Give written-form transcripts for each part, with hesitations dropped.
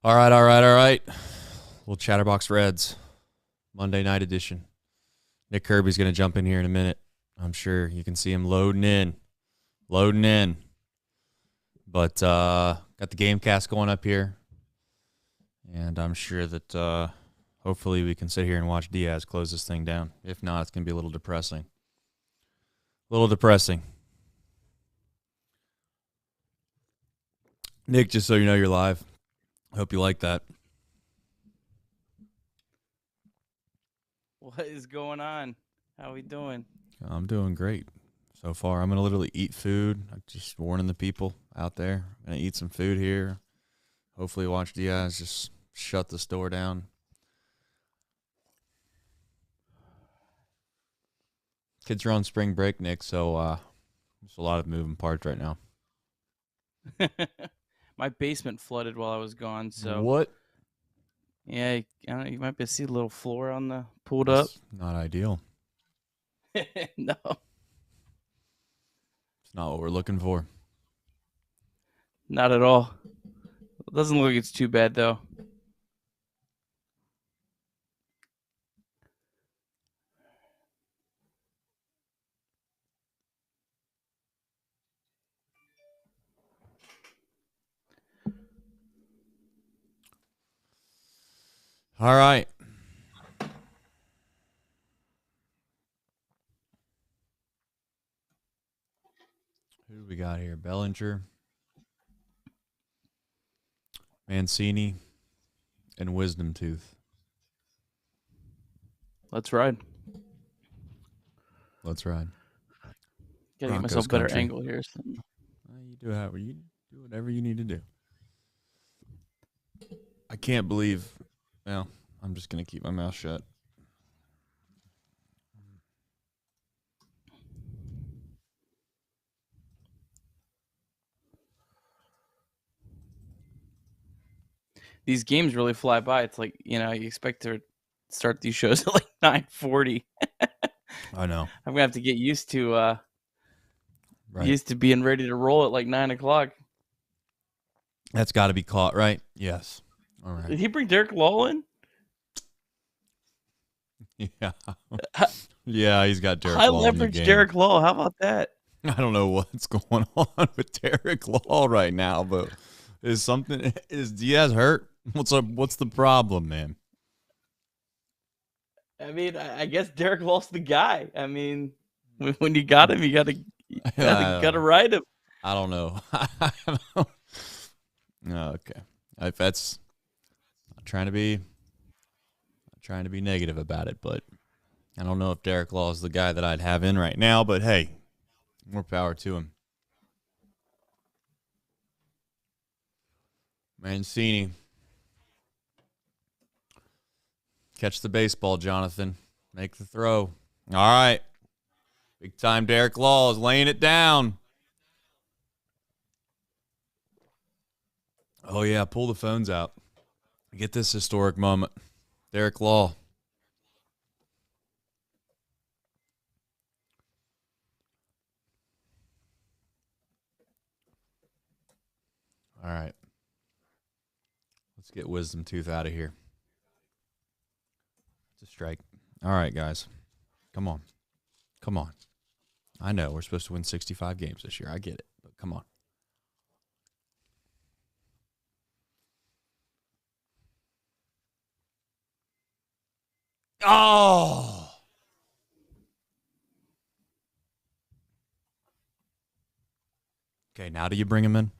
All right, all right, all right. Little Chatterbox Reds, Monday night edition. Nick Kirby's going to jump in here in a minute. I'm sure you can see him loading in. But got the game cast going up here. And I'm sure that hopefully we can sit here and watch Diaz close this thing down. If not, it's going to be a little depressing. Nick, just so you know, you're live. Hope you like that. What is going on? How we doing? I'm doing great so far. I'm going to literally eat food. I'm just warning the people out there. I'm going to eat some food here. Hopefully watch Diaz just shut the store down. Kids are on spring break, Nick, so there's a lot of moving parts right now. My basement flooded while I was gone, so What? yeah, I don't know, you might be able to see a little floor on the pulled That's up. not ideal. No, It's not what we're looking for. not at all. It doesn't look like it's too bad though. All right. Who do we got here? Bellinger, Mancini, and Wisdom Tooth. Let's ride. Let's ride. Gotta get Broncos myself a better country. angle here. You do whatever you need to do. I can't believe. Well, I'm just gonna keep my mouth shut. These games really fly by. It's like, you expect to start these shows at like 9:40. I know. I'm gonna have to get used to Right. being ready to roll at like 9 o'clock. That's got to be caught, right? Yes. All right. Did he bring Derek Law in? Yeah. Yeah, he's got Derek High Law in the leverage game. Derek Law. How about that? I don't know what's going on with Derek Law right now, but is Diaz hurt? What's the problem, man? I mean, I guess Derek Law's the guy. I mean, when you got him, you gotta ride him. I don't know. Okay. If that's not trying to be negative about it, but I don't know if Derek Law is the guy that I'd have in right now, but hey, more power to him. Mancini. Catch the baseball, Jonathan. Make the throw. All right. Big time Derek Law is laying it down. Oh, yeah. Pull the phones out. Get this historic moment. Derek Law. All right. Let's get Wisdom Tooth out of here. It's a strike. All right, guys. Come on. I know we're supposed to win 65 games this year. I get it, but come on. Oh! Okay, now do you bring him in?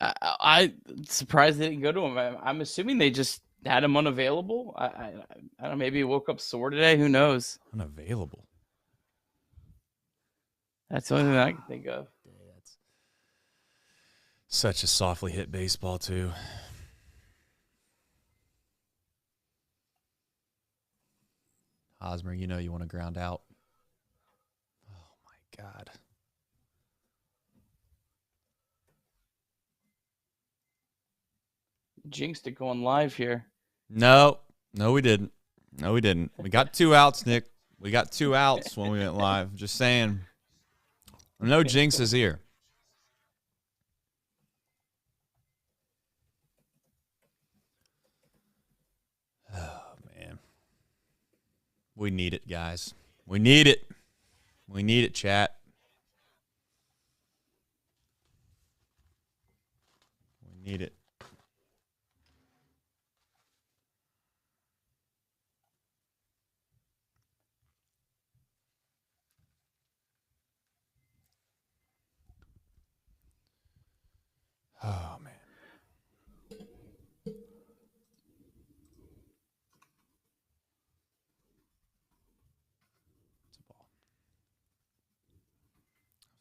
I surprised they didn't go to him. I'm assuming they just had him unavailable. I don't know. Maybe he woke up sore today. Who knows? Unavailable. That's the only thing I can think of. That's such a softly hit baseball, too. Hosmer, you know you want to ground out. Oh, my God. Jinxed it going live here. No, we didn't. We got 2 outs, Nick. We got 2 outs when we went live. Just saying. No jinx is here. We need it, guys. We need it. We need it, chat. We need it. Oh, man.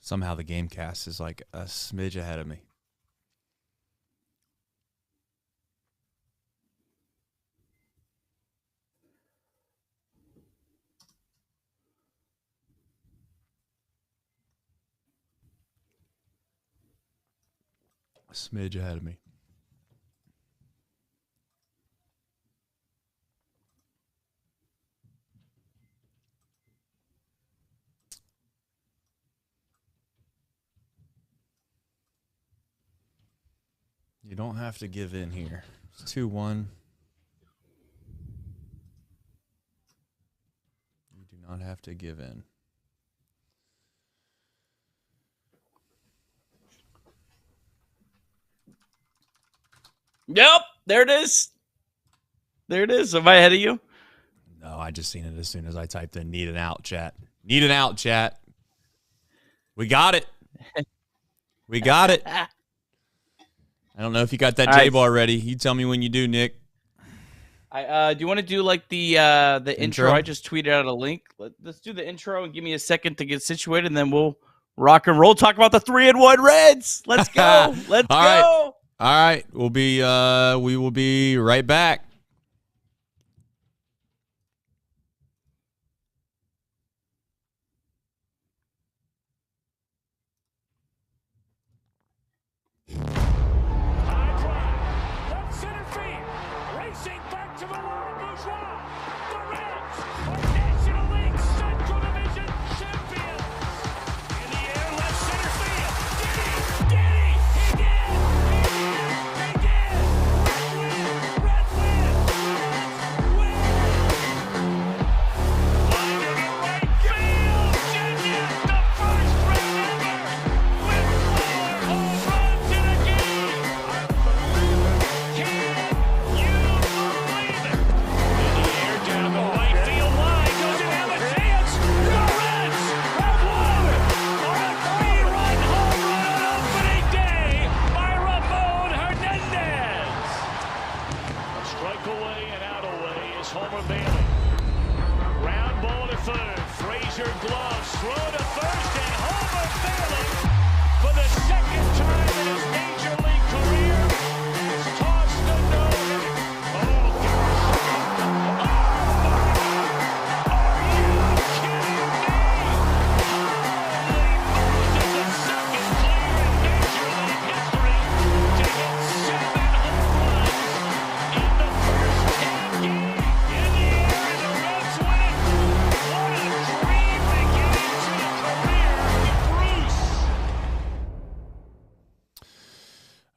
Somehow the game cast is like a smidge ahead of me. A smidge ahead of me. You don't have to give in here. It's 2-1. You do not have to give in. Yep, there it is. There it is. Am I ahead of you? No, I just seen it as soon as I typed in need an out, chat. Need an out, chat. We got it. We got it. I don't know if you got that J-bar ready. You tell me when you do, Nick. Do you want to do like the intro? I just tweeted out a link. Let's do the intro and give me a second to get situated, and then we'll rock and roll. Talk about the 3-1 Reds. Let's go. Let's go. Right. All right. We will be right back.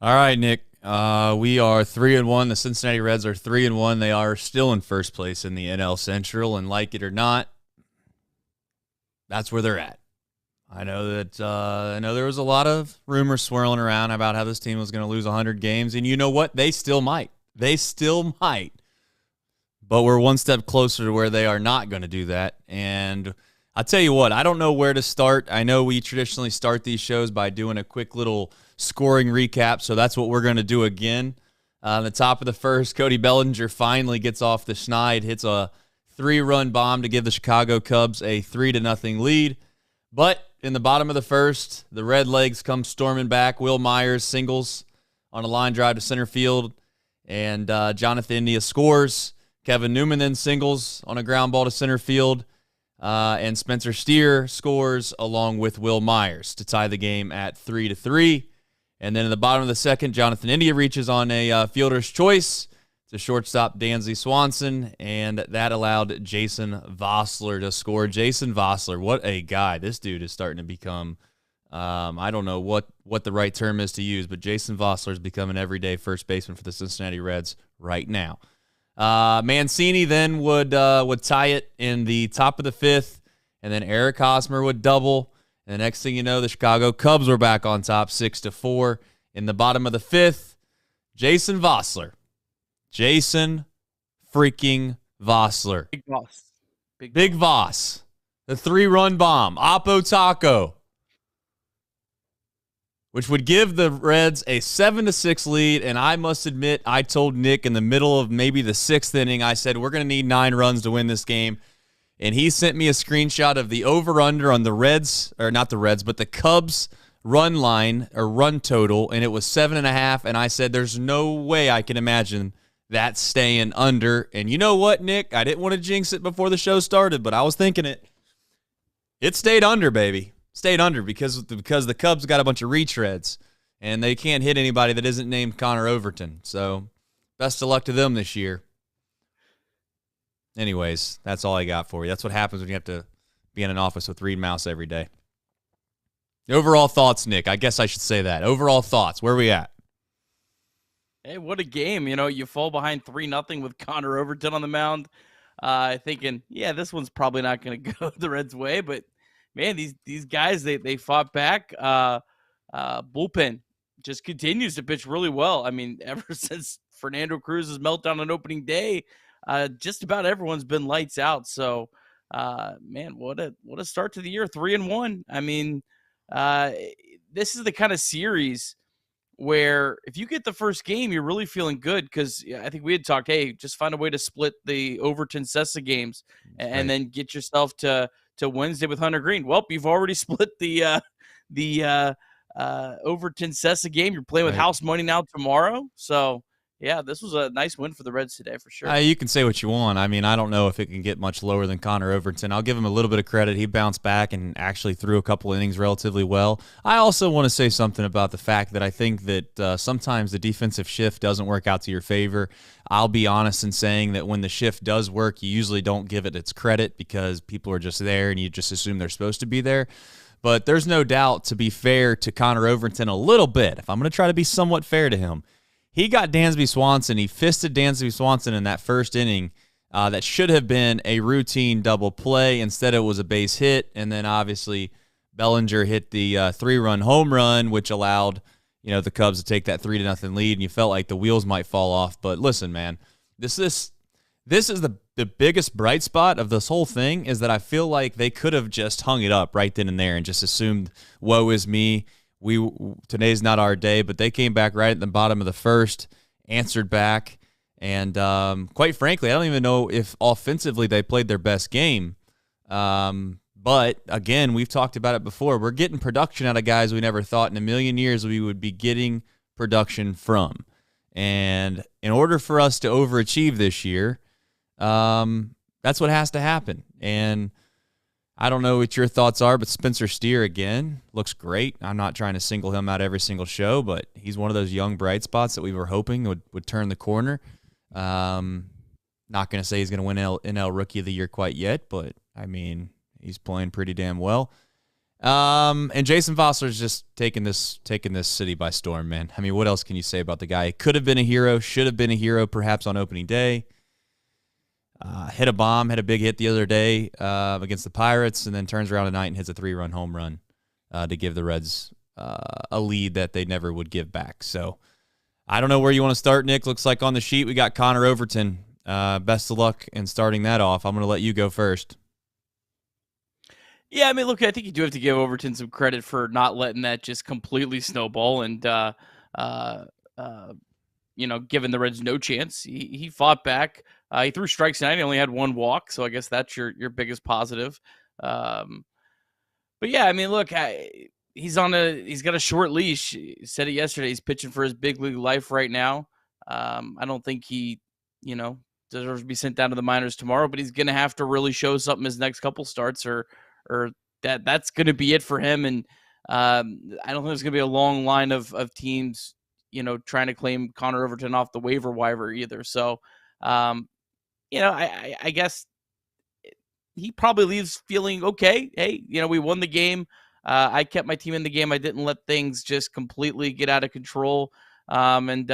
All right, Nick. We are 3-1. The Cincinnati Reds are 3-1. They are still in first place in the NL Central, and like it or not, that's where they're at. I know that I know there was a lot of rumors swirling around about how this team was going to lose 100 games, and you know what? They still might. They still might. But we're one step closer to where they are not going to do that. And I'll tell you what, I don't know where to start. I know we traditionally start these shows by doing a quick little scoring recap, so that's what we're going to do again. On the top of the first, Cody Bellinger finally gets off the schneid, hits a 3-run bomb to give the Chicago Cubs a 3-0 lead. But in the bottom of the first, the Red Legs come storming back. Will Myers singles on a line drive to center field, and Jonathan India scores. Kevin Newman then singles on a ground ball to center field, and Spencer Steer scores along with Will Myers to tie the game at 3-3. And then in the bottom of the second, Jonathan India reaches on a fielder's choice to shortstop Dansby Swanson, and that allowed Jason Vossler to score. Jason Vossler, what a guy. This dude is starting to become, I don't know what the right term is to use, but Jason Vossler has become an everyday first baseman for the Cincinnati Reds right now. Mancini then would tie it in the top of the fifth, and then Eric Hosmer would double. And the next thing you know, the Chicago Cubs were back on top 6-4. In the bottom of the fifth, Jason Vossler. Jason freaking Vossler. Big Voss. Big Voss. The 3-run bomb. Oppo Taco. Which would give the Reds a 7-6 lead. And I must admit, I told Nick in the middle of maybe the sixth inning, I said, we're going to need 9 runs to win this game. And he sent me a screenshot of the over-under on the Reds, or not the Reds, but the Cubs run line or run total, and it was 7.5. And I said, there's no way I can imagine that staying under. And you know what, Nick? I didn't want to jinx it before the show started, but I was thinking it. It stayed under, baby. Stayed under because the Cubs got a bunch of retreads, and they can't hit anybody that isn't named Connor Overton. So best of luck to them this year. Anyways, that's all I got for you. That's what happens when you have to be in an office with Reed Mouse every day. The overall thoughts, Nick. I guess I should say that. Overall thoughts. Where are we at? Hey, what a game. You fall behind 3-0 with Connor Overton on the mound. Thinking, yeah, this one's probably not going to go the Reds' way. But, man, these guys, they fought back. Bullpen just continues to pitch really well. I mean, ever since Fernando Cruz's meltdown on opening day, just about everyone's been lights out. So, man, what a start to the year, 3-1. I mean, this is the kind of series where if you get the first game, you're really feeling good because I think we had talked, hey, just find a way to split the Overton Sessa games and then get yourself to Wednesday with Hunter Green. Well, you've already split the Overton Sessa game. You're playing with house money now tomorrow. So, yeah, this was a nice win for the Reds today for sure. You can say what you want. I mean, I don't know if it can get much lower than Connor Overton. I'll give him a little bit of credit. He bounced back and actually threw a couple innings relatively well. I also want to say something about the fact that I think that sometimes the defensive shift doesn't work out to your favor. I'll be honest in saying that when the shift does work, you usually don't give it its credit because people are just there and you just assume they're supposed to be there. But there's no doubt, to be fair to Connor Overton a little bit, if I'm going to try to be somewhat fair to him, he got Dansby Swanson. He fisted Dansby Swanson in that first inning. That should have been a routine double play. Instead, it was a base hit. And then, obviously, Bellinger hit the 3-run home run, which allowed the Cubs to take that 3-0 lead. And you felt like the wheels might fall off. But listen, man, this is the biggest bright spot of this whole thing is that I feel like they could have just hung it up right then and there and just assumed, woe is me. Today's not our day, but they came back right at the bottom of the first, answered back, and quite frankly, I don't even know if offensively they played their best game. But again, we've talked about it before. We're getting production out of guys we never thought in a million years we would be getting production from. And in order for us to overachieve this year, that's what has to happen. And I don't know what your thoughts are, but Spencer Steer, again, looks great. I'm not trying to single him out every single show, but he's one of those young bright spots that we were hoping would turn the corner. Not going to say he's going to win NL Rookie of the Year quite yet, but, I mean, he's playing pretty damn well. And Jason Vossler's just taking this city by storm, man. I mean, what else can you say about the guy? He could have been a hero, should have been a hero perhaps on opening day. Hit a bomb, had a big hit the other day against the Pirates, and then turns around tonight and hits a 3-run home run to give the Reds a lead that they never would give back. So I don't know where you want to start, Nick. Looks like on the sheet we got Connor Overton. Best of luck in starting that off. I'm going to let you go first. Yeah, I mean, look, I think you do have to give Overton some credit for not letting that just completely snowball and, giving the Reds no chance. He fought back. He threw strikes tonight. He only had one walk, so I guess that's your biggest positive. But yeah, I mean, look, he's got a short leash. He said it yesterday. He's pitching for his big league life right now. I don't think he, deserves to be sent down to the minors tomorrow, but he's going to have to really show something his next couple starts, or that's going to be it for him. And I don't think there's going to be a long line of teams, trying to claim Connor Overton off the waiver wire either. So, I guess he probably leaves feeling okay. Hey, we won the game. I kept my team in the game. I didn't let things just completely get out of control. And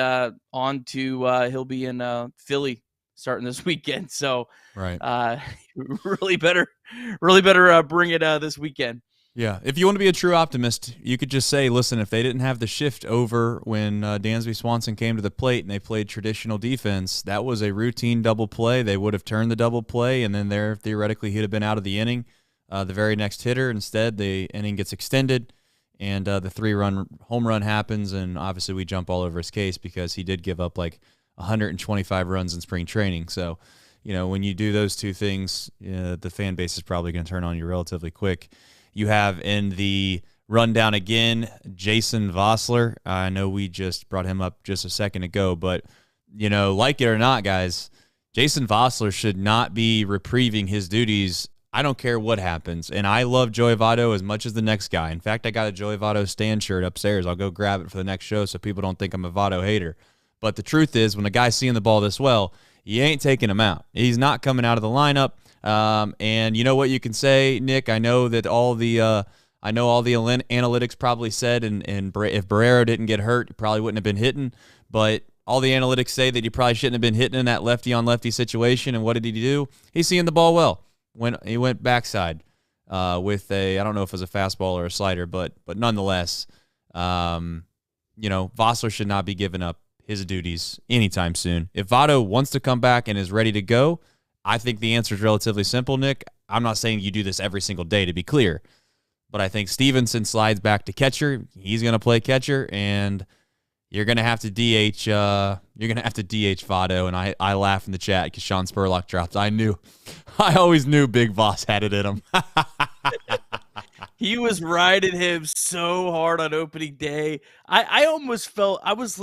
on to he'll be in Philly starting this weekend. So, right. really better bring it this weekend. Yeah, if you want to be a true optimist, you could just say, listen, if they didn't have the shift over when Dansby Swanson came to the plate and they played traditional defense, that was a routine double play. They would have turned the double play, and then there theoretically he'd have been out of the inning, the very next hitter. Instead, the inning gets extended, and the 3-run home run happens, and obviously we jump all over his case because he did give up like 125 runs in spring training. So, when you do those two things, the fan base is probably going to turn on you relatively quick. You have in the rundown again, Jason Vossler. I know we just brought him up just a second ago, but, like it or not, guys, Jason Vossler should not be reprieving his duties. I don't care what happens. And I love Joey Votto as much as the next guy. In fact, I got a Joey Votto stand shirt upstairs. I'll go grab it for the next show so people don't think I'm a Votto hater. But the truth is, when a guy's seeing the ball this well, you ain't taking him out. He's not coming out of the lineup. And you know what you can say, Nick? I know that all the analytics probably said, and if Barrero didn't get hurt, he probably wouldn't have been hitting. But all the analytics say that he probably shouldn't have been hitting in that lefty on lefty situation. And what did he do? He's seeing the ball well. When he went backside with I don't know if it was a fastball or a slider, but nonetheless, Vossler should not be giving up his duties anytime soon. If Votto wants to come back and is ready to go, I think the answer is relatively simple, Nick. I'm not saying you do this every single day, to be clear, but I think Stevenson slides back to catcher. He's going to play catcher, and you're going to have to DH. You're going to have to DH Votto, and I laugh in the chat because Sean Spurlock dropped. I always knew Big Voss had it in him. He was riding him so hard on opening day. I almost felt I was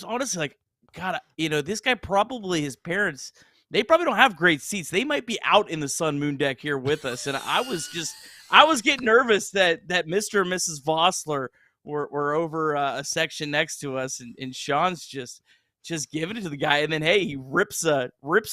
honestly like, God, this guy probably his parents. They probably don't have great seats. They might be out in the sun moon deck here with us. And I was getting nervous that Mr. and Mrs. Vossler were over a section next to us. And Sean's just giving it to the guy. And then, hey, he rips a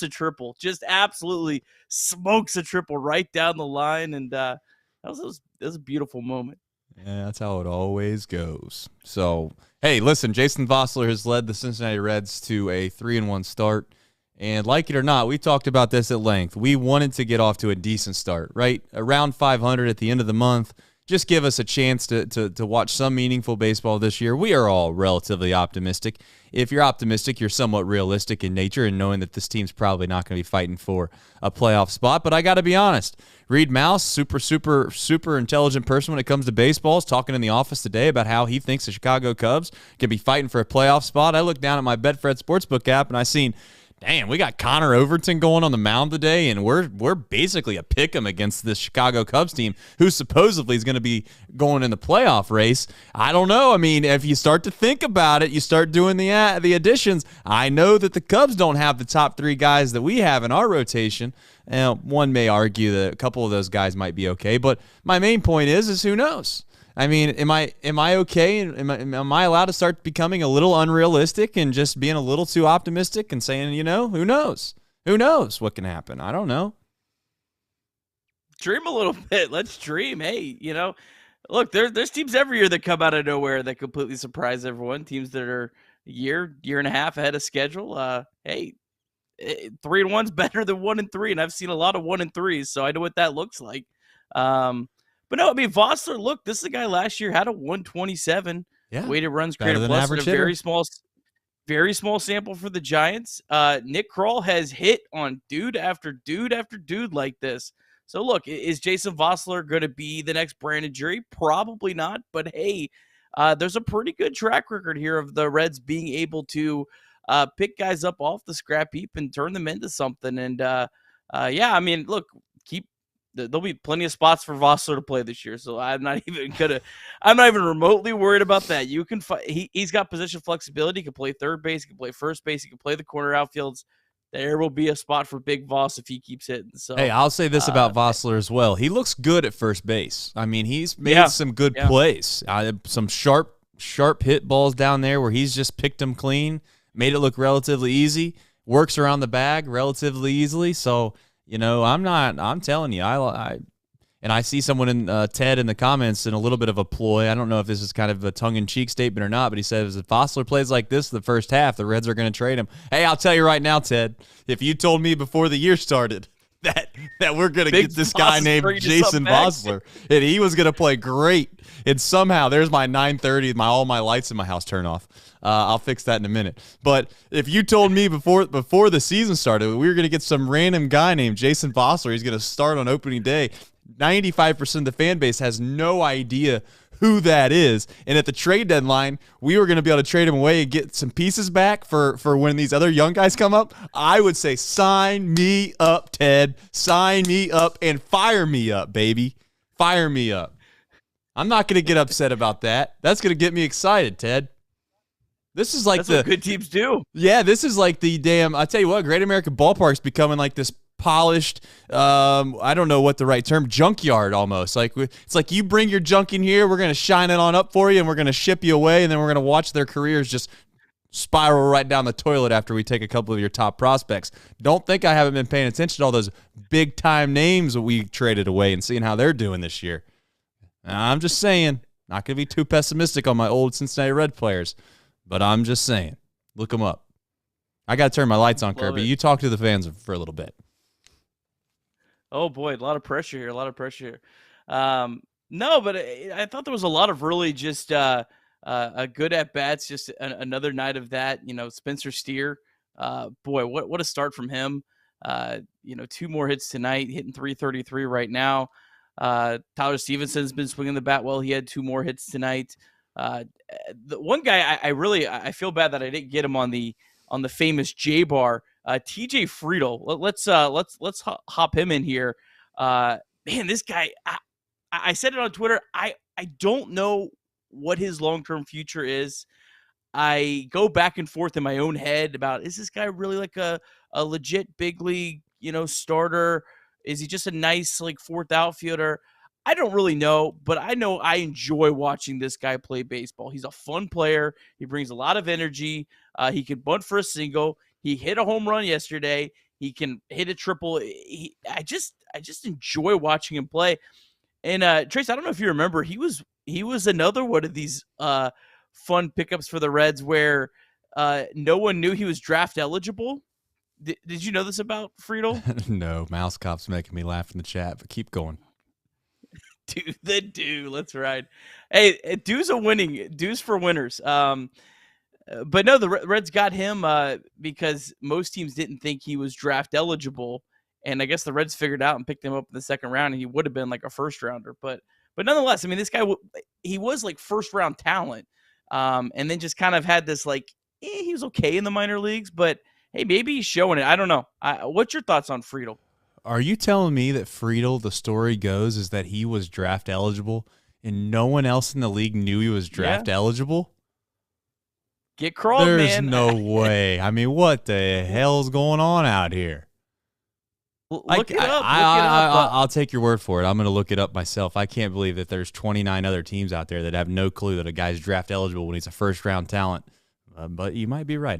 triple, just absolutely smokes a triple right down the line. And that was a beautiful moment. Yeah, that's how it always goes. So, hey, listen, Jason Vossler has led the Cincinnati Reds to a 3-1 start. And like it or not, we talked about this at length. We wanted to get off to a decent start, right? Around 500 at the end of the month. Just give us a chance to watch some meaningful baseball this year. We are all relatively optimistic. If you're optimistic, you're somewhat realistic in nature and knowing that this team's probably not going to be fighting for a playoff spot. But I got to be honest, Reed Mouse, super intelligent person when it comes to baseball, is talking in the office today about how he thinks the Chicago Cubs can be fighting for a playoff spot. I looked down at my Betfred Sportsbook app and I seen, damn, we got Connor Overton going on the mound today, and we're basically a pick'em against this Chicago Cubs team, who supposedly is going to be going in the playoff race. I don't know. I mean, if you start to think about it, you start doing the additions. I know that the Cubs don't have the top 3 guys that we have in our rotation. One may argue that a couple of those guys might be okay, but my main point is who knows? I mean, am I okay? Am I allowed to start becoming a little unrealistic and just being a little too optimistic and saying, who knows? Who knows what can happen? I don't know. Dream a little bit. Let's dream. Hey, look, there's teams every year that come out of nowhere that completely surprise everyone. Teams that are a year and a half ahead of schedule. Hey, 3-1's better than 1-3, and I've seen a lot of 1-3s, so I know what that looks like. But no, I mean, Vossler, look, this is a guy last year had a 127 weighted runs created plus in a very small sample for the Giants. Nick Kroll has hit on dude after dude after dude like this. So look, is Jason Vossler going to be the next Brandon Drury? Probably not. But hey, there's a pretty good track record here of the Reds being able to pick guys up off the scrap heap and turn them into something. And I mean, look, there'll be plenty of spots for Vossler to play this year, so I'm not even remotely worried about that. You can he's got position flexibility. He can play third base, he can play first base, he can play the corner outfields. There will be a spot for Big Voss if he keeps hitting. So hey, I'll say this about Vossler as well. He looks good at first base. I mean, he's made some good plays. Some sharp hit balls down there where he's just picked them clean, made it look relatively easy. Works around the bag relatively easily. So I'm telling you, And I see someone in Ted in the comments in a little bit of a ploy. I don't know if this is kind of a tongue-in-cheek statement or not, but he says if Vosler plays like this the first half, the Reds are going to trade him. Hey, I'll tell you right now, Ted, if you told me before the year started that we're going to get this guy named Jason Vosler and he was going to play great, and somehow there's my 9:30, all my lights in my house turn off. I'll fix that in a minute. But if you told me before the season started we were going to get some random guy named Jason Vosler, he's going to start on opening day, 95% of the fan base has no idea who that is. And at the trade deadline, we were going to be able to trade him away and get some pieces back for when these other young guys come up. I would say sign me up, Ted. Sign me up and fire me up, baby. Fire me up. I'm not going to get upset about that. That's going to get me excited, Ted. This is like That's what good teams do. Yeah, this is like the damn, I tell you what, Great American Ballpark's becoming like this polished, I don't know what the right term, junkyard almost. Like it's like you bring your junk in here, we're going to shine it on up for you, and we're going to ship you away, and then we're going to watch their careers just spiral right down the toilet after we take a couple of your top prospects. Don't think I haven't been paying attention to all those big-time names that we traded away and seeing how they're doing this year. I'm just saying, not going to be too pessimistic on my old Cincinnati Red players, but I'm just saying, look them up. I got to turn my lights on, Kirby. You talk to the fans for a little bit. Oh, boy, a lot of pressure here, No, but I thought there was a lot of really just good at-bats, just another night of that. Spencer Steer, boy, what a start from him. 2 more hits tonight, hitting .333 right now. Tyler Stevenson's been swinging the bat well. He had 2 more hits tonight. The one guy I feel bad that I didn't get him on the famous J Bar, TJ Friedel. Let's hop him in here. Man, this guy, I said it on Twitter. I don't know what his long-term future is. I go back and forth in my own head about, is this guy really like a legit big league, starter? Is he just a nice fourth outfielder? I don't really know, but I know I enjoy watching this guy play baseball. He's a fun player. He brings a lot of energy. He can bunt for a single. He hit a home run yesterday. He can hit a triple. I just enjoy watching him play. And Trace, I don't know if you remember, he was another one of these fun pickups for the Reds where no one knew he was draft eligible. Did you know this about Friedel? No, Mouse Cop's making me laugh in the chat, but keep going. Do the do. Let's ride. Hey, dues for winners. But no, the Reds got him because most teams didn't think he was draft eligible, and I guess the Reds figured out and picked him up in the second round, and he would have been like a first rounder. But nonetheless, I mean, this guy he was like first round talent, and then just kind of had this he was okay in the minor leagues, but hey, maybe he's showing it. I don't know. What's your thoughts on Friedel? Are you telling me that Friedel, the story goes, is that he was draft eligible and no one else in the league knew he was draft eligible? Get crawled, man. There's no way. I mean, what the hell's going on out here? Look it up. I'll take your word for it. I'm going to look it up myself. I can't believe that there's 29 other teams out there that have no clue that a guy's draft eligible when he's a first-round talent. But you might be right.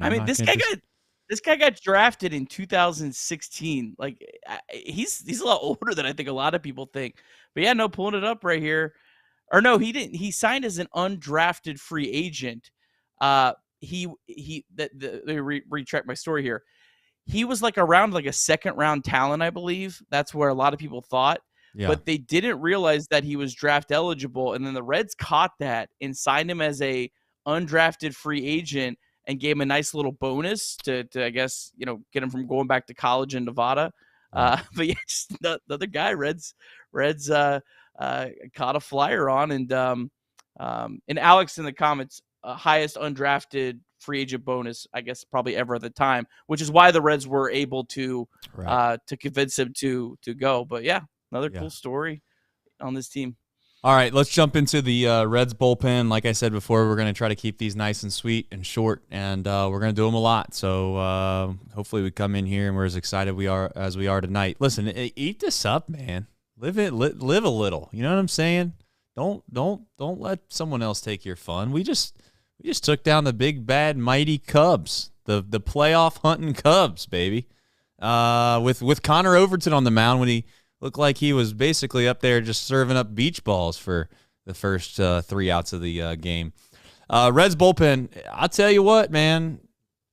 This guy got drafted in 2016. He's a lot older than I think a lot of people think. But yeah, no, pulling it up right here. Or no, he didn't. He signed as an undrafted free agent. Let me retract my story here. He was around a second round talent, I believe. That's where a lot of people thought. Yeah. But they didn't realize that he was draft eligible. And then the Reds caught that and signed him as a undrafted free agent and gave him a nice little bonus to I guess, get him from going back to college in Nevada. But yeah, just the other guy, Reds caught a flyer on, and Alex in the comments, highest undrafted free agent bonus, I guess, probably ever at the time, which is why the Reds were able to convince him to go. But yeah, another cool story on this team. All right, let's jump into the Reds bullpen. Like I said before, we're going to try to keep these nice and sweet and short, and we're going to do them a lot. So hopefully we come in here and we're as excited as we are tonight. Listen, eat this up, man. Live a little. You know what I'm saying? Don't let someone else take your fun. We just took down the big bad mighty Cubs, the playoff hunting Cubs, baby. With Connor Overton on the mound looked like he was basically up there just serving up beach balls for the first 3 outs of the game. Reds bullpen, I'll tell you what, man,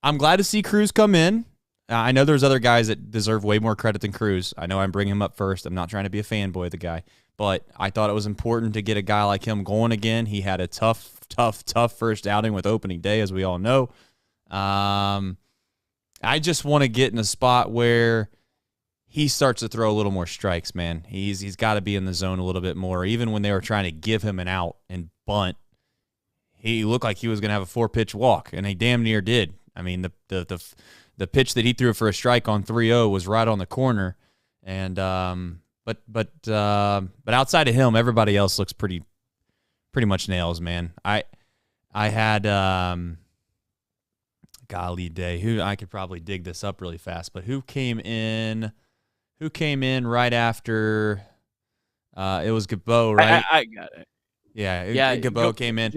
I'm glad to see Cruz come in. I know there's other guys that deserve way more credit than Cruz. I know I'm bringing him up first. I'm not trying to be a fanboy of the guy, but I thought it was important to get a guy like him going again. He had a tough first outing with opening day, as we all know. I just want to get in a spot where he starts to throw a little more strikes, man. He's got to be in the zone a little bit more. Even when they were trying to give him an out and bunt, he looked like he was going to have a 4-pitch walk, and he damn near did. I mean, the pitch that he threw for a strike on 3-0 was right on the corner, and but outside of him, everybody else looks pretty much nails, man. I had golly day, who I could probably dig this up really fast, but who came in right after it was Gabo, right? I got it. Yeah, Gabo came in.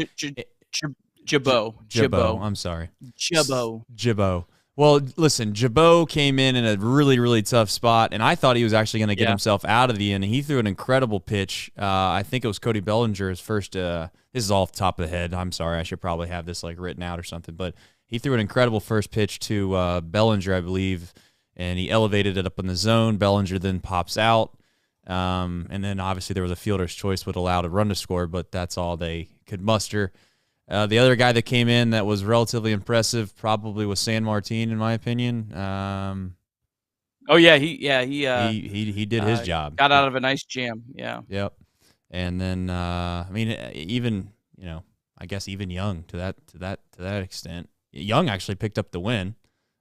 Jabbo. I'm sorry. Jabbo. Well, listen, Jabbo came in a really, really tough spot, and I thought he was actually going to get himself out of the inning. He threw an incredible pitch. I think it was Cody Bellinger's first. This is off the top of the head. I'm sorry. I should probably have this like written out or something. But he threw an incredible first pitch to Bellinger, I believe, and he elevated it up in the zone. Bellinger then pops out. And then obviously there was a fielder's choice would allow a run to score, but that's all they could muster. The other guy that came in that was relatively impressive probably was San Martin, in my opinion. He did his job. Got out of a nice jam. Yeah. Yep. And then I mean, even I guess even Young to that extent. Young actually picked up the win.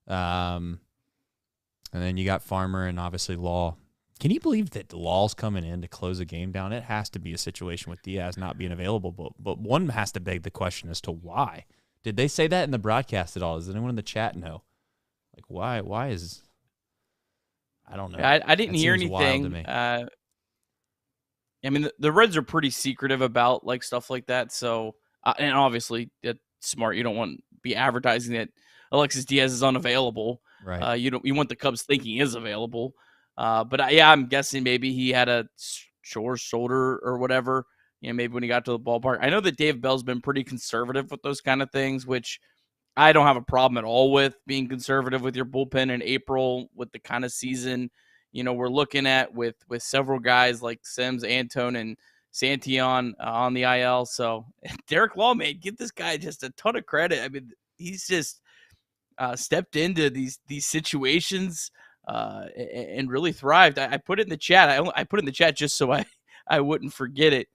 And then you got Farmer and obviously Law. Can you believe that Law's coming in to close a game down? It has to be a situation with Diaz not being available, but one has to beg the question as to why. Did they say that in the broadcast at all? Does anyone in the chat know? Like, why? Why is? I don't know. I didn't hear anything. I mean, the Reds are pretty secretive about like stuff like that. So, and obviously, that's smart. You don't want to be advertising that Alexis Diaz is unavailable. Right. You want the Cubs thinking he is available. But I'm guessing maybe he had a sore shoulder or whatever. Maybe when he got to the ballpark. I know that Dave Bell's been pretty conservative with those kind of things, which I don't have a problem at all with being conservative with your bullpen in April with the kind of season, we're looking at with several guys like Sims, Antone, and Santillan on the IL. So Derek Law, man, give this guy just a ton of credit. I mean, he's just stepped into these situations and really thrived. I put it in the chat. I put it in the chat just so I wouldn't forget it.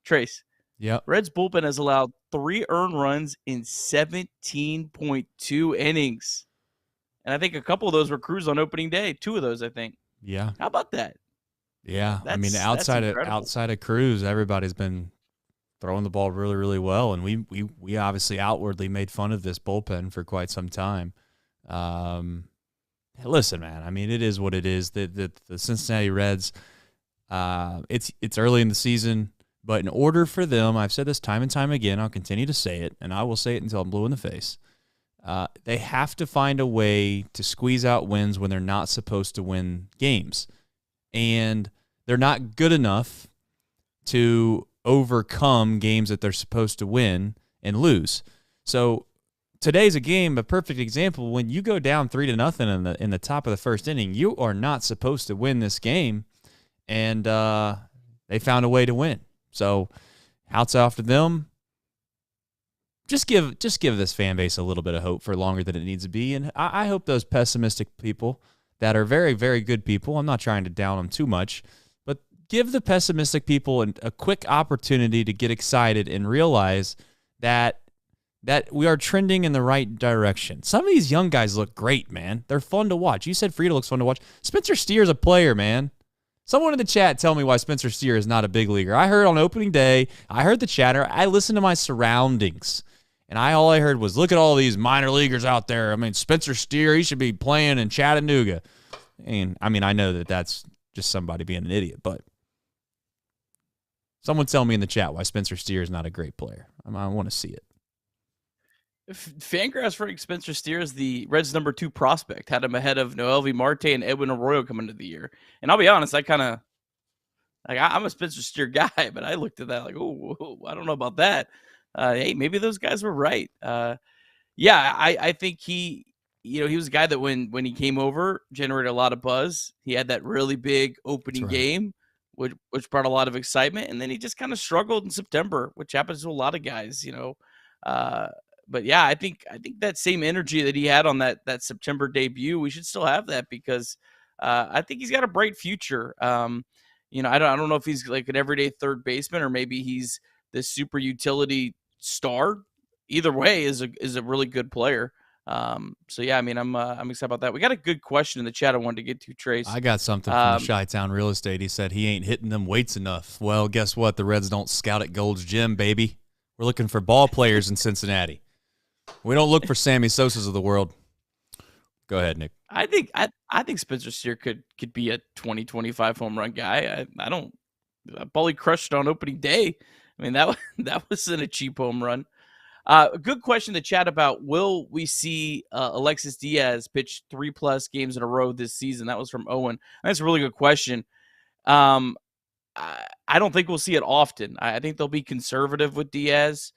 Trace. Yeah. Reds bullpen has allowed 3 earned runs in 17.2 innings. And I think a couple of those were Cruz on opening day. 2 of those, I think. Yeah. How about that? Yeah. I mean, outside of Cruz, everybody's been throwing the ball really, really well. And we obviously outwardly made fun of this bullpen for quite some time. Listen, man, I mean, it is what it is. The Cincinnati Reds, it's early in the season, but in order for them, I've said this time and time again, I'll continue to say it, and I will say it until I'm blue in the face. They have to find a way to squeeze out wins when they're not supposed to win games. And they're not good enough to overcome games that they're supposed to win and lose. So today's a perfect example. When you go down 3-0 in the top of the first inning, you are not supposed to win this game, and they found a way to win. So, hats off to them. Just give this fan base a little bit of hope for longer than it needs to be, and I hope those pessimistic people that are very, very good people. I'm not trying to down them too much, but give the pessimistic people a quick opportunity to get excited and realize that we are trending in the right direction. Some of these young guys look great, man. They're fun to watch. You said Frieda looks fun to watch. Spencer Steer's a player, man. Someone in the chat tell me why Spencer Steer is not a big leaguer. I heard on opening day, I heard the chatter. I listened to my surroundings, and all I heard was, look at all these minor leaguers out there. I mean, Spencer Steer, he should be playing in Chattanooga. And I mean, I know that that's just somebody being an idiot, but someone tell me in the chat why Spencer Steer is not a great player. I want to see it. Fangraphs ranking Spencer Steer as the Reds' #2 prospect, had him ahead of Noelvi Marte and Edwin Arroyo coming into the year. And I'll be honest, I'm a Spencer Steer guy, but I looked at that like, oh, I don't know about that. Hey, maybe those guys were right. Yeah, I think he was a guy that when he came over, generated a lot of buzz. He had that really big opening game, which brought a lot of excitement, and then he just kind of struggled in September, which happens to a lot of guys, But yeah, I think that same energy that he had on that September debut, we should still have that because I think he's got a bright future. I don't know if he's like an everyday third baseman or maybe he's this super utility star. Either way is a really good player. So yeah, I mean, I'm excited about that. We got a good question in the chat I wanted to get to, Trace. I got something from the Chi-Town Real Estate. He said he ain't hitting them weights enough. Well, guess what? The Reds don't scout at Gold's Gym, baby. We're looking for ball players in Cincinnati. We don't look for Sammy Sosas of the world. Go ahead, Nick. I think Spencer Steer could be a 20-25 home run guy. I don't. That ball he crushed on opening day. I mean, that wasn't a cheap home run. A good question to chat about. Will we see Alexis Diaz pitch 3+ games in a row this season? That was from Owen. That's a really good question. I don't think we'll see it often. I think they'll be conservative with Diaz.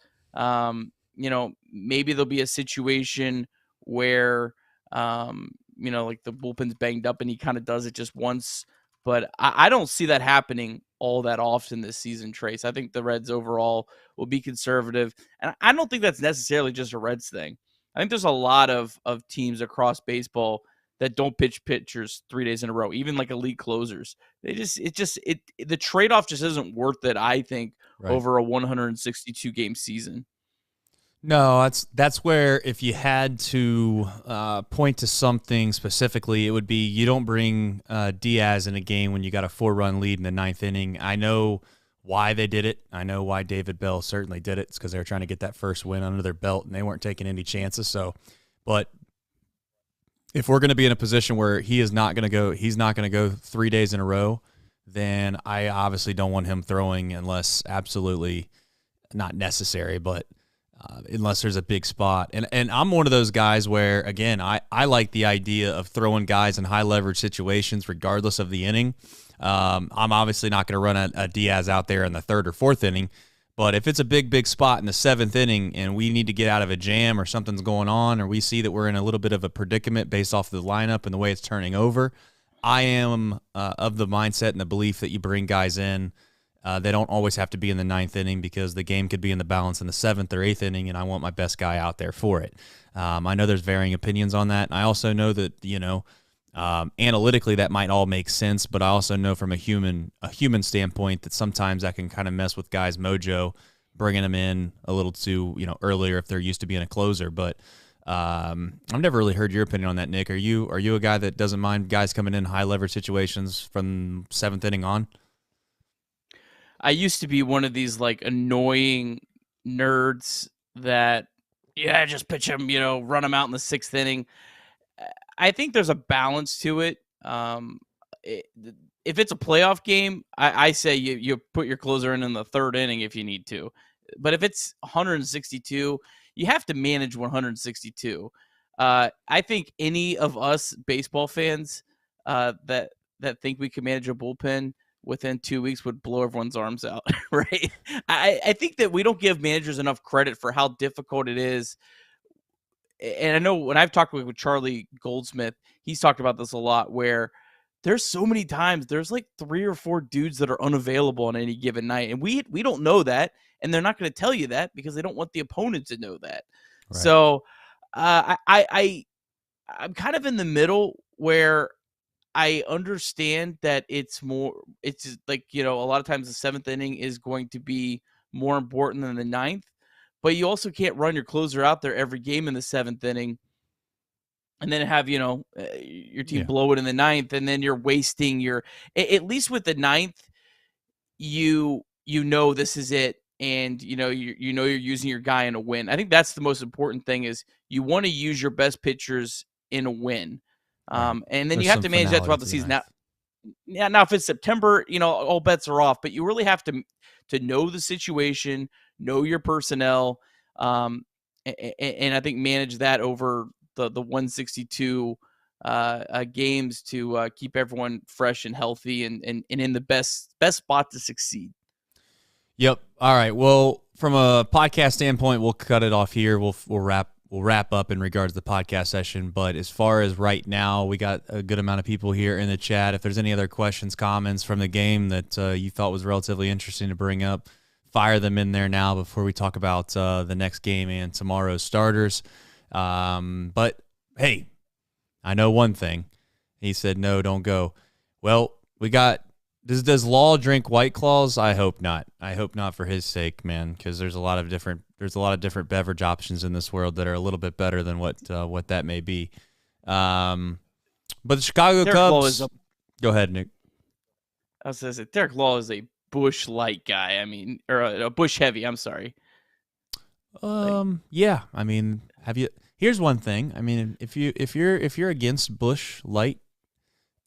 Maybe there'll be a situation where, like the bullpen's banged up and he kind of does it just once. But I don't see that happening all that often this season, Trace. I think the Reds overall will be conservative. And I don't think that's necessarily just a Reds thing. I think there's a lot of teams across baseball that don't pitch pitchers 3 days in a row, even like elite closers. The trade-off just isn't worth it, I think, over a 162 game season. No, that's where if you had to point to something specifically, it would be you don't bring Diaz in a game when you got a 4-run lead in the 9th inning. I know why they did it. I know why David Bell certainly did it. It's because they were trying to get that first win under their belt, and they weren't taking any chances. But if we're going to be in a position where he's not going to go 3 days in a row, then I obviously don't want him throwing unless absolutely not necessary, but unless there's a big spot. And I'm one of those guys where, again, I like the idea of throwing guys in high leverage situations regardless of the inning. I'm obviously not going to run a Diaz out there in the 3rd or 4th inning, but if it's a big spot in the 7th inning and we need to get out of a jam or something's going on or we see that we're in a little bit of a predicament based off of the lineup and the way it's turning over, I am of the mindset and the belief that you bring guys in. They don't always have to be in the 9th inning because the game could be in the balance in the 7th or 8th inning, and I want my best guy out there for it. I know there's varying opinions on that, and I also know that, analytically that might all make sense, but I also know from a human standpoint that sometimes that can kind of mess with guys' mojo, bringing them in a little too, earlier if they're used to being a closer. But I've never really heard your opinion on that, Nick. Are you a guy that doesn't mind guys coming in high leverage situations from 7th inning on? I used to be one of these like annoying nerds that, just pitch him, run him out in the 6th inning. I think there's a balance to it. If it's a playoff game, I say you put your closer in the 3rd inning if you need to. But if it's 162, you have to manage 162. I think any of us baseball fans that think we can manage a bullpen within 2 weeks would blow everyone's arms out, right? I think that we don't give managers enough credit for how difficult it is. And I know when I've talked with Charlie Goldsmith, he's talked about this a lot, where there's so many times there's like 3 or 4 dudes that are unavailable on any given night. And we don't know that. And they're not going to tell you that because they don't want the opponent to know that. Right. So I'm kind of in the middle where I understand that it's like, a lot of times the 7th inning is going to be more important than the 9th, but you also can't run your closer out there every game in the 7th inning and then have, your team blow it in the 9th. And then you're wasting at least with the 9th, this is it. And, you're using your guy in a win. I think that's the most important thing is you want to use your best pitchers in a win. And then There's you have to manage that throughout the season. Now, if it's September, all bets are off. But you really have to know the situation, know your personnel, and and I think manage that over the 162 games to keep everyone fresh and healthy and in the best spot to succeed. Yep. All right. Well, from a podcast standpoint, we'll cut it off here. We'll wrap up in regards to the podcast session. But as far as right now, we got a good amount of people here in the chat. If there's any other questions, comments from the game that you thought was relatively interesting to bring up, fire them in there now before we talk about the next game and tomorrow's starters. But hey, I know one thing. He said, no, don't go. Well, we got, does Law drink White Claws? I hope not. I hope not for his sake, man, because there's a lot of different beverage options in this world that are a little bit better than what that may be. But the Chicago Cubs. Go ahead, Nick. I was going to say, Derek Law is a Busch Light guy. I mean, or a Busch Heavy. I'm sorry. Yeah. I mean, here's one thing. I mean, if you're against Busch Light,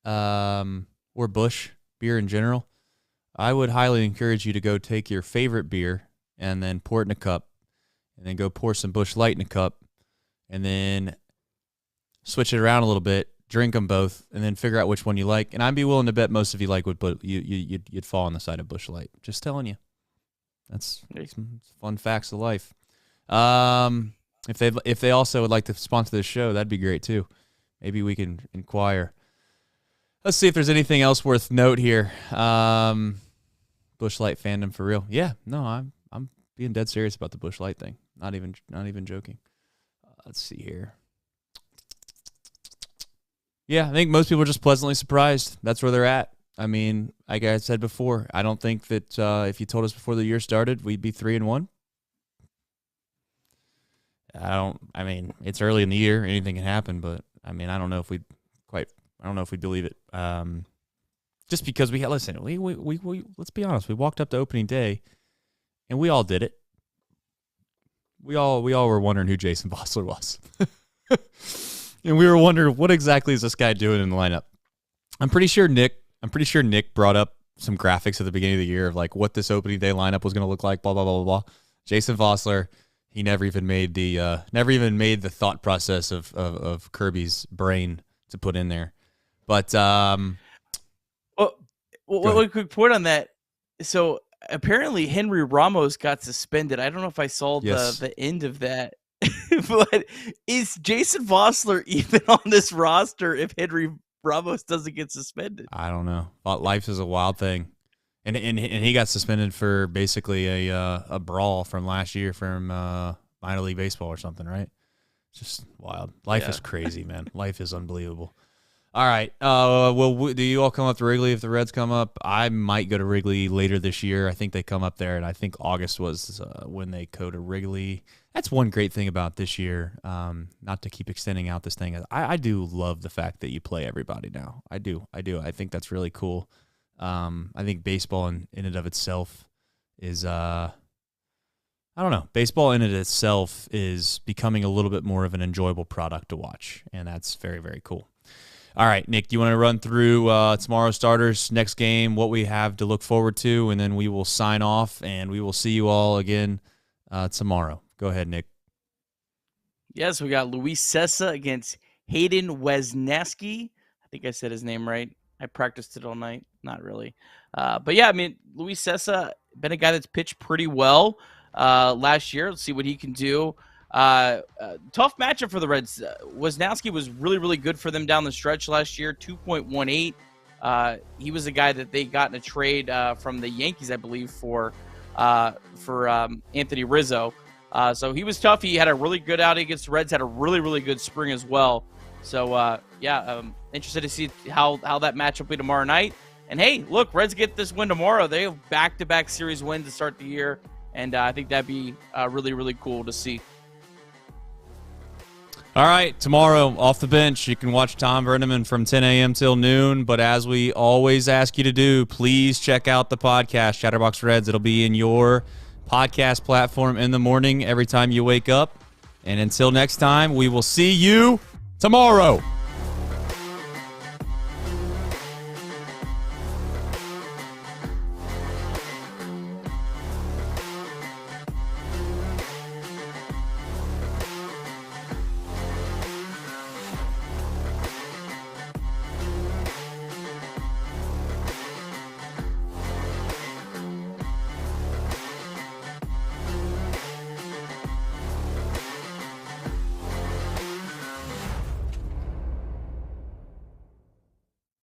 or Busch beer in general, I would highly encourage you to go take your favorite beer and then pour it in a cup, and then go pour some Busch Light in a cup, and then switch it around a little bit, drink them both, and then figure out which one you like. And I'd be willing to bet most of you like would, but you'd fall on the side of Busch Light. Just telling you. That's some fun facts of life. If they also would like to sponsor this show, that'd be great too. Maybe we can inquire. Let's see if there's anything else worth note here. Busch Light fandom for real. Yeah, no, I'm being dead serious about the Busch Light thing. Not even joking. Let's see here. Yeah, I think most people are just pleasantly surprised. That's where they're at. I mean, like I said before, I don't think that if you told us before the year started we'd be 3-1. I mean, it's early in the year. Anything can happen, but I mean, I don't know if we'd believe it. Just because we let's be honest. We walked up to opening day, and we all did it. We all were wondering who Jason Vossler was, and we were wondering what exactly is this guy doing in the lineup. I'm pretty sure Nick brought up some graphics at the beginning of the year of like what this opening day lineup was going to look like. Blah blah blah blah blah. Jason Vossler. He never even made the thought process of Kirby's brain to put in there. But one quick point on that. So apparently Henry Ramos got suspended. I don't know if I saw the end of that. But is Jason Vossler even on this roster if Henry Ramos doesn't get suspended? I don't know. Life is a wild thing. And he got suspended for basically a brawl from last year from minor league baseball or something, right? Just wild. Life is crazy, man. Life is unbelievable. All right. Well, do you all come up to Wrigley if the Reds come up? I might go to Wrigley later this year. I think they come up there, and I think August was when they go to Wrigley. That's one great thing about this year, not to keep extending out this thing. I do love the fact that you play everybody now. I do. I think that's really cool. I think baseball in and of itself is, I don't know. Baseball in and of itself is becoming a little bit more of an enjoyable product to watch, and that's very, very cool. All right, Nick, do you want to run through tomorrow's starters, next game, what we have to look forward to, and then we will sign off, and we will see you all again tomorrow. Go ahead, Nick. Yes, we got Luis Cessa against Hayden Wesneski. I think I said his name right. I practiced it all night. Not really. But yeah, I mean, Luis Cessa, been a guy that's pitched pretty well last year. Let's see what he can do. Tough matchup for the Reds. Wesneski was really, really good for them down the stretch last year, 2.18. He was a guy that they got in a trade from the Yankees, I believe, for Anthony Rizzo. So he was tough. He had a really good outing against the Reds, had a really, really good spring as well. So, interested to see how that matchup will be tomorrow night. And, hey, look, Reds get this win tomorrow. They have back-to-back series wins to start the year, and I think that'd be really, really cool to see. All right, tomorrow, off the bench, you can watch Tom Verneman from 10 a.m. till noon. But as we always ask you to do, please check out the podcast, Chatterbox Reds. It'll be in your podcast platform in the morning every time you wake up. And until next time, we will see you tomorrow.